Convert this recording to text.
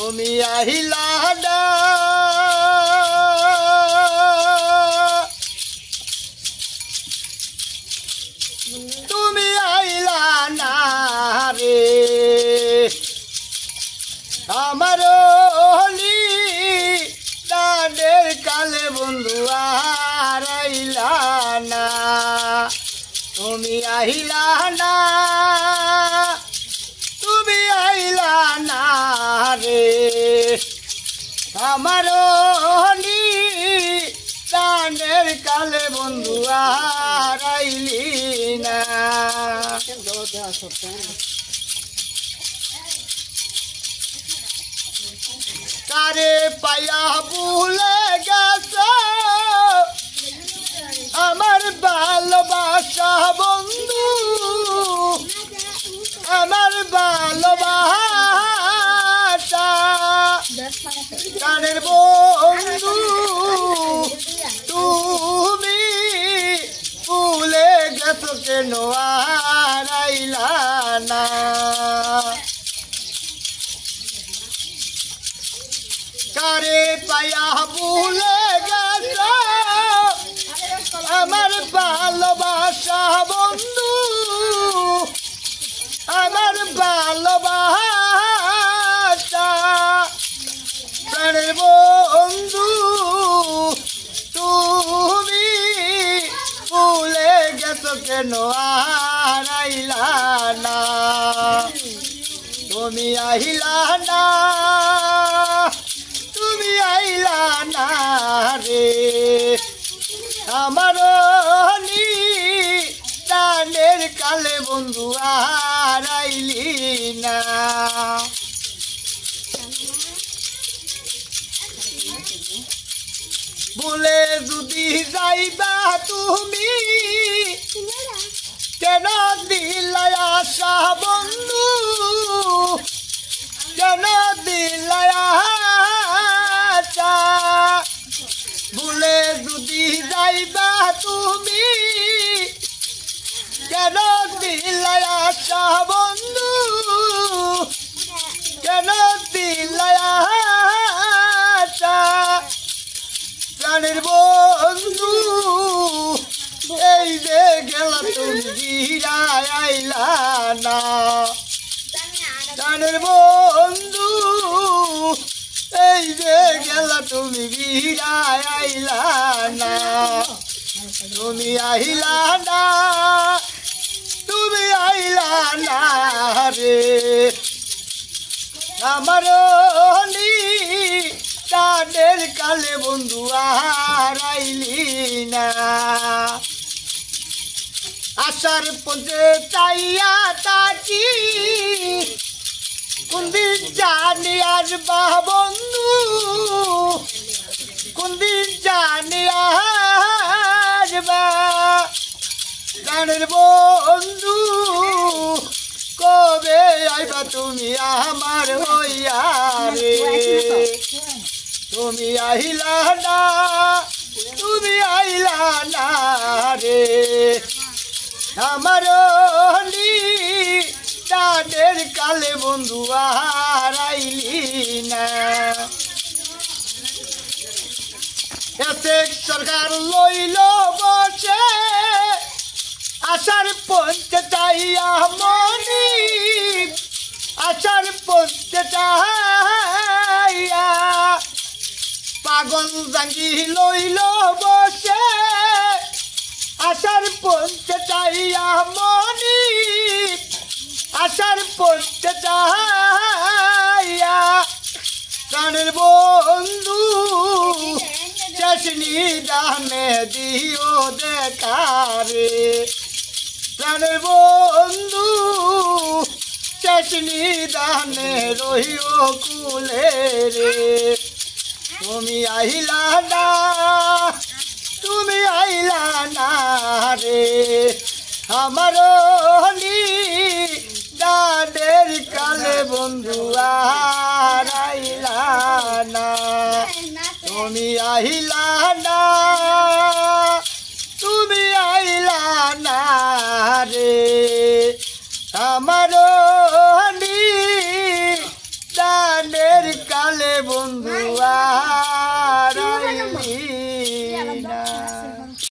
তুমি আহিলা না তুমি আইলা না রে আমার হলি তাদের কালে বন্ধু আর আইলা না তুমি আইলা না তুমি আইলা না রে আমার হলি তাদের কালে বন্ধু আর আইলি না কারে পায়া ভুলে গেছ আমার ভালোবাসা বন্ধু আমার ভালোবাসা কানের বন্ধু তুমি ভুলে গেছো কেন আর আইলা না কারে পায়া ভুলে গেছ আমার ভালোবাসা বন্ধু আমার ভালোবাসা প্রাণের বন্ধু তুমি ভুলে গেছো কেন আর আইলা না তুমি আইলা না তুমি আইলা না রে আমার হলি তানের কালে বন্ধু আর আইলি না বলে যদি যাইবা তুমি কেন দিলা আশা বন্ধু কেন দিলা আশা বলে যদি যাইবা তুমি কেন দিলা আশা বন্ধু কেন দিলা আশা প্রাণের বন্ধু এই যে গেলা তুমি ফিরায় আইলা না প্রাণের বন্ধু এই যে গেলা তুমি ফিরায় আইলা না তুমি আইলা না তুমি আইলা না রে আমার হলি তাদের কালে বন্ধু আর আইলি না আশার পথে চাইয়া তাকি কোনদিন জানি আসবা বন্ধু কোনদিন জানি আসবা জানের বন্ধু কবে আইবা তুমি আমার হইয়া রে তুমি আইলা না তুমি আইলা না রে আমার হলি তাদের কালে বন্ধু আর আইলি না এতে সরকার লইল বসে আশার পঞ্চে চাইয়া মনি আশার পঞ্চে চাইয়া পাগল জাঙ্গি লইল বসে আশার পঞ্চে চাইয়া মনি আশার পঞ্চে চাইয়া প্রাণের বন্ধু চাষনি দানে দিও দেখারে প্রাণের বন্ধু চাষনি দানে রহিও কুলে রে তুমি আইলা না তুমি আইলা না রে আমার হলি দাদের কালে বন্ধু আর আইলা না তুমি আহিলা না।